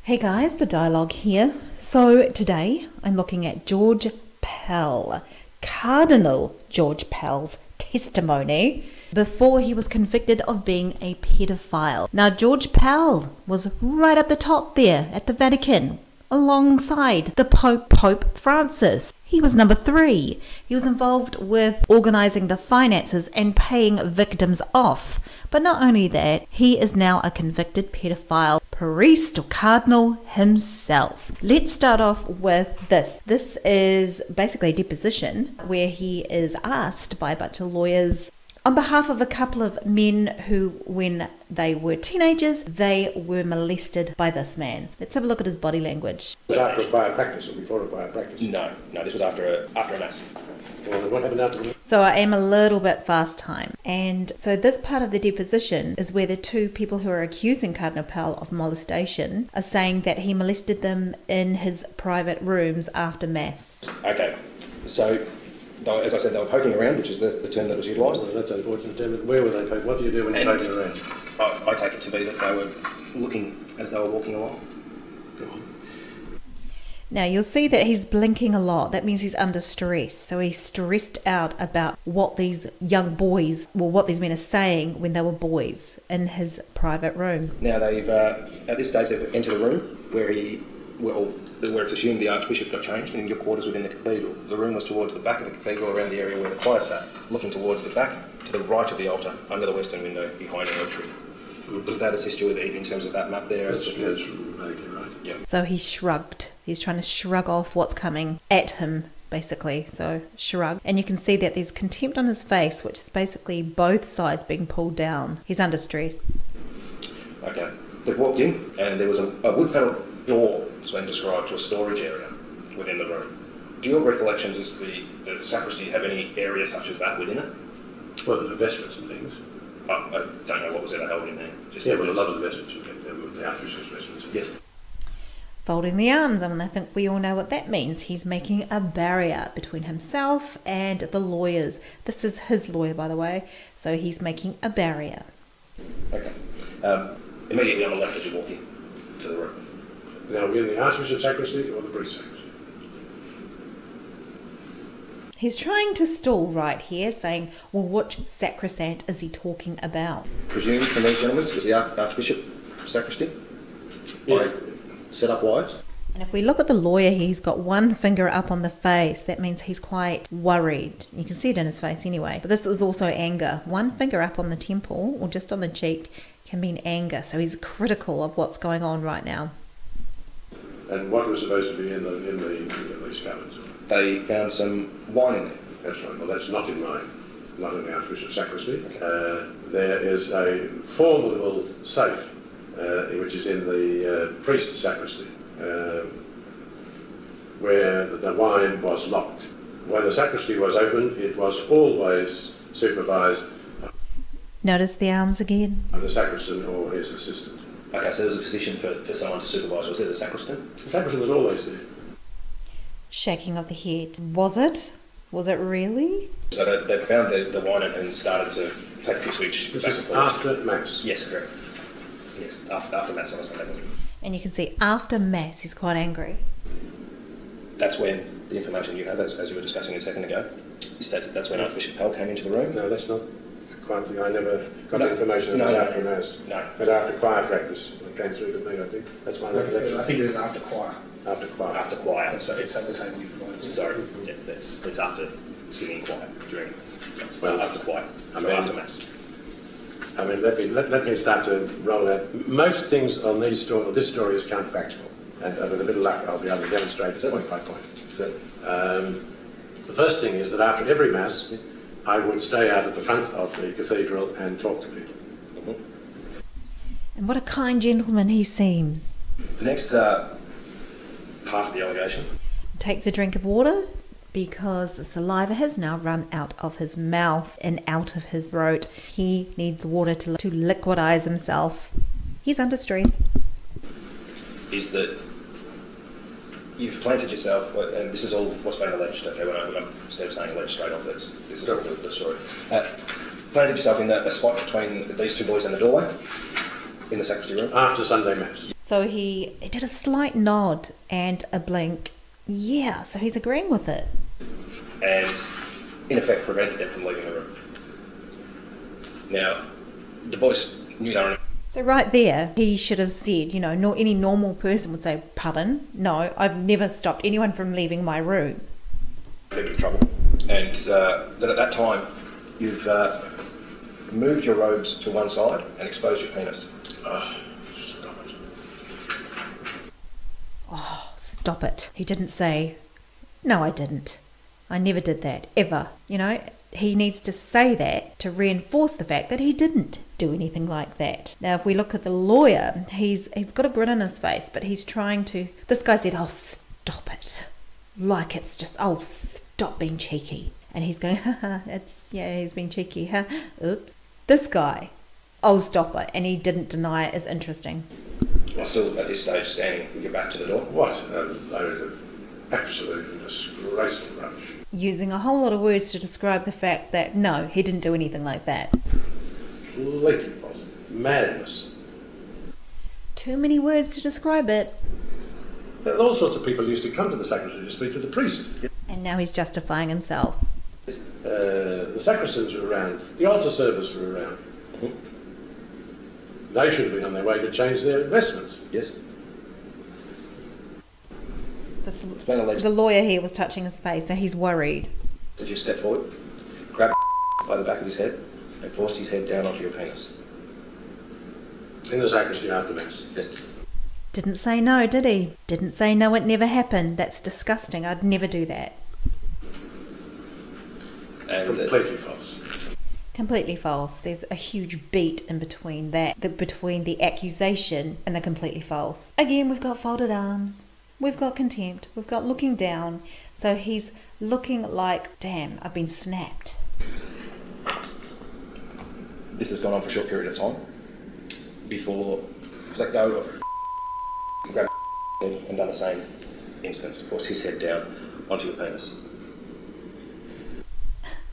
Hey guys, the dialogue here. So today I'm looking at George Pell, Cardinal George Pell's testimony before he was convicted of being a pedophile. Now George Pell was right at the top there at the Vatican alongside the Pope Francis. He was number 3. He was involved with organising the finances and paying victims off. But not only that, he is now a convicted pedophile, priest or cardinal himself. Let's start off with this. This is basically a deposition where he is asked by a bunch of lawyers on behalf of a couple of men who, when they were teenagers, they were molested by this man. Let's have a look at his body language. Was it after a prior practice or before a prior practice? No, this was after a mass. Well, what happened after the mass? So I am a little bit fast time. And so this part of the deposition is where the two people who are accusing Cardinal Pell of molestation are saying that he molested them in his private rooms after mass. Okay, so as I said, they were poking around, which is the term that was utilised. Well, that's an important term. Where were they poking? What do you do when you're poking around? I take it to be that they were looking as they were walking along. Go on. Now you'll see that he's blinking a lot. That means he's under stress. So he's stressed out about what these young boys, well, what these men are saying when they were boys in his private room. Now they've, at this stage, they've entered a room where where it's assumed the Archbishop got changed in your quarters within the cathedral. The room was towards the back of the cathedral, around the area where the choir sat, looking towards the back, to the right of the altar, under the western window, behind an oak tree. Does that assist you with it in terms of that map there? That's vaguely right. Yeah. So he shrugged. He's trying to shrug off what's coming at him, basically. So shrug. And you can see that there's contempt on his face, which is basically both sides being pulled down. He's under stress. Okay. They've walked in, and there was a wood panel door that's been described to a storage area within the room. Do your recollections as the sacristy have any area such as that within it? Well, there's the vestments and things. I don't know what was ever held in there. Yeah, well, a lot of the vestments were kept there, the Archbishop's vestments. Yes. Folding the arms, and I think we all know what that means. He's making a barrier between himself and the lawyers. This is his lawyer, by the way, so he's making a barrier. Okay. Immediately on the left as you walk in to the room. Now, we're in the Archbishop's sacristy or the priest's sacristy? He's trying to stall right here, saying, well, which sacrosanct is he talking about? Presumed from these gentlemen was the Archbishop sacristy? Yeah. Set up wise? And if we look at the lawyer here, he's got one finger up on the face. That means he's quite worried. You can see it in his face anyway. But this is also anger. One finger up on the temple or just on the cheek can mean anger. So he's critical of what's going on right now. And what was supposed to be in these cupboards? They found some wine in there. That's right. Well, that's not in mine, not in the Archbishop's sacristy. There is a formidable safe, which is in the priest's sacristy, where the wine was locked. When the sacristy was open, it was always supervised Notice the arms again. by the sacristan or his assistant. Okay, so there was a position for someone to supervise. Was it the sacristan? The sacristan was always there. Shaking of the head. Was it? Was it really? So they found the wine and started to take a few switch This back is and forth. after Mass. Yes, correct. Yes, after Mass on a Sunday morning. And you can see after Mass, he's quite angry. That's when the information you have, as you were discussing a second ago, he states that's when Archbishop Pell came into the room. No, that's not quite the... I never got the information No, that was after Mass. No. But after choir practice, it came through to me, I think. That's my recollection. I think it is after choir. After choir. After choir. So it's at the time you provided. Sorry, yeah, it's after singing choir during. That's Well, after choir. I So mean- after Mass. I mean, let me start to roll out. Most things on this story is counterfactual, and with a bit of luck, I'll be able to demonstrate it point by point. The first thing is that after every Mass, I would stay out at the front of the cathedral and talk to people. And what a kind gentleman he seems. The next part of the allegation. Takes a drink of water because the saliva has now run out of his mouth and out of his throat. He needs water to liquidize himself. He's under stress. Is that you've planted yourself, and this is all what's been alleged, okay, instead of saying alleged straight off, this is all the story. Planted yourself in a spot between these two boys and the doorway in the sacristy room? After Sunday Mass. So he did a slight nod and a blink. Yeah, so he's agreeing with it. And in effect prevented them from leaving the room. Now, the boys knew they were in So right there, he should have said, you know, any normal person would say, pardon? No, I've never stopped anyone from leaving my room. a fair bit of trouble. And that at that time, you've moved your robes to one side and exposed your penis. Oh, stop it. Oh, stop it. He didn't say, no, I didn't. I never did that, ever. You know, he needs to say that to reinforce the fact that he didn't do anything like that. Now, if we look at the lawyer, he's got a grin on his face, but he's trying to... This guy said, oh, stop it. Like it's just, oh, stop being cheeky. And he's going, haha, he's being cheeky. Huh? Oops. This guy, oh, stop it. And he didn't deny it is interesting. You're still at this stage standing with your back to the door. What a load of absolutely disgraceful rubbish. Using a whole lot of words to describe the fact that, no, he didn't do anything like that. Completely false. Madness. Too many words to describe it. And all sorts of people used to come to the sacristy to speak to the priest. And now he's justifying himself. The sacristans were around, the altar servers were around. They should have been on their way to change their vestments. Yes. The lawyer here was touching his face, so he's worried. Did you step forward, grab by the back of his head, and forced his head down onto your penis? In the sacristy after Mass. Yes. Didn't say no, did he? Didn't say no, it never happened. That's disgusting. I'd never do that. And Completely false. Completely false. There's a huge beat in between between the accusation and the completely false. Again, we've got folded arms. We've got contempt. We've got looking down. So he's looking like, damn, I've been snapped. this has gone on for a short period of time before you've let go of grab and done the same instance, forced his head down onto your penis.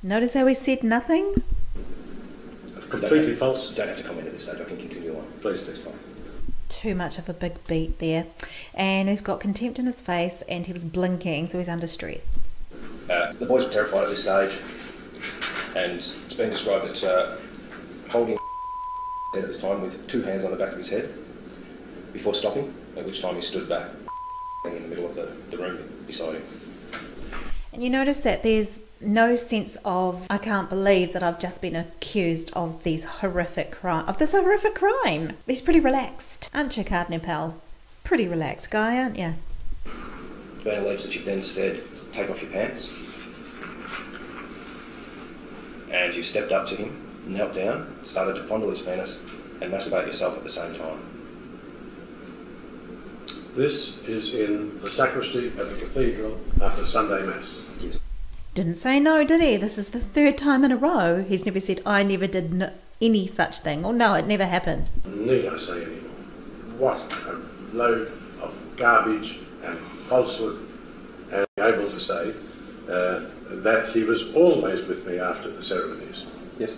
Notice how he said nothing? Completely false. You don't have to comment at this stage, I can continue on. Please, that's fine. Too much of a big beat there. And he's got contempt in his face and he was blinking, so he's under stress. The boys were terrified at this stage, and it's been described that holding head at this time with two hands on the back of his head before stopping, at which time he stood back in the middle of the room beside him. And you notice that there's no sense of, I can't believe that I've just been accused of this horrific crime. He's pretty relaxed, aren't you, Cardinal Pell? Pretty relaxed guy, aren't you? It's been alleged that you've then said, take off your pants, and you've stepped up to him, knelt down, started to fondle his penis, and masturbate yourself at the same time. This is in the sacristy at the cathedral after Sunday Mass. Yes. Didn't say no, did he? This is the third time in a row. He's never said, I never did any such thing, or no, it never happened. Need I say any more? What a load of garbage and falsehood, and able to say that he was always with me after the ceremonies. Yes.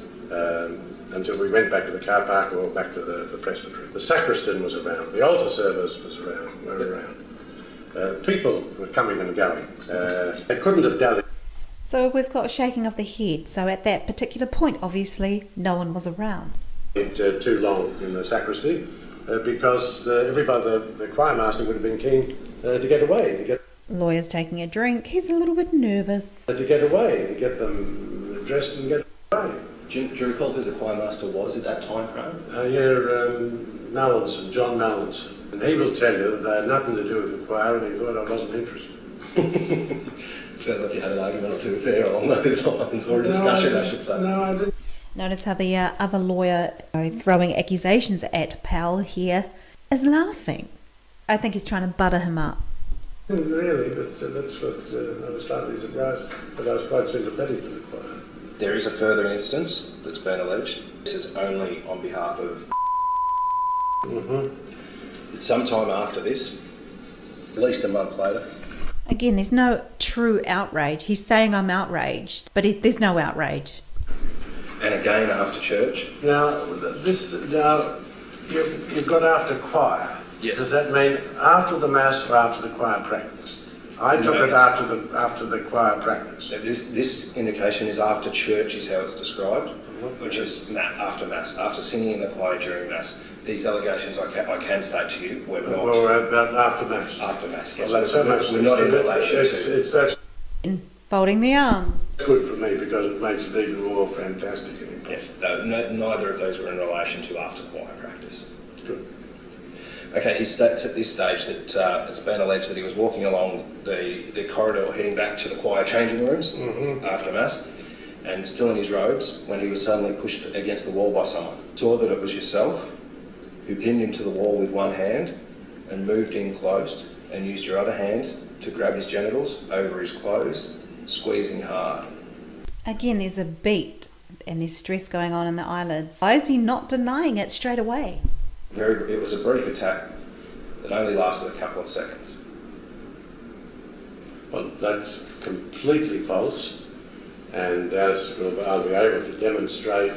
Until we went back to the car park or back to the presbytery. The sacristan was around, the altar servers were around. People were coming and going. They couldn't have dallied. So we've got a shaking of the head. So at that particular point, obviously, no one was around. Too long in the sacristy because everybody, the choir master would have been keen to get away. Lawyer's taking a drink. He's a little bit nervous. To get away, to get them dressed and get away. Do you recall who the choir master was at that time frame? Mallinson, John Mallinson. And he will tell you that I had nothing to do with the choir and he thought I wasn't interested. Sounds like you had an argument or two there along those lines, or a discussion, I should say. No, I didn't. Notice how the other lawyer throwing accusations at Pell here is laughing. I think he's trying to butter him up. Really, but that's what I was slightly surprised, but I was quite sympathetic to the choir. There is a further instance that's been alleged. This is only on behalf of... Sometime after this, at least a month later. Again, there's no true outrage. He's saying I'm outraged, but there's no outrage. And again after church. Now, you've got after choir. Yes. Does that mean after the Mass or after the choir practice? I took it after the choir practice. This indication is after church is how it's described, which is after Mass, after singing in the choir during Mass. These allegations I can state to you were not... Or about after Mass? After Mass, yes. Well, we're not in relation to... That's Folding the arms. good for me because it makes it even more fantastic and impossible. Neither of those were in relation to after choir practice. Good. Okay, he states at this stage that it's been alleged that he was walking along the corridor heading back to the choir changing rooms after Mass, and still in his robes, when he was suddenly pushed against the wall by someone. Saw that it was yourself, who pinned him to the wall with one hand and moved in close and used your other hand to grab his genitals over his clothes, squeezing hard. Again, there's a beat and there's stress going on in the eyelids. Why is he not denying it straight away? It was a brief attack that only lasted a couple of seconds. Well, that's completely false, and as I'll be able to demonstrate,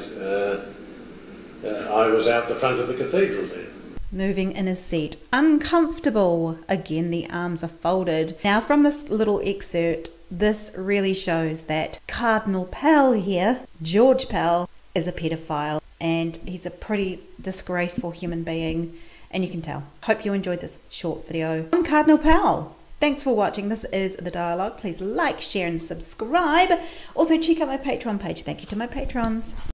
I was out the front of the cathedral there. Moving in his seat, uncomfortable. Again, the arms are folded. Now, from this little excerpt, this really shows that Cardinal Pell here, George Pell, is a pedophile, and he's a pretty disgraceful human being, and you can tell. Hope you enjoyed this short video on Cardinal Pell. Thanks for watching. This is The Dialogue. Please like, share and subscribe. Also check out my Patreon page. Thank you to my patrons.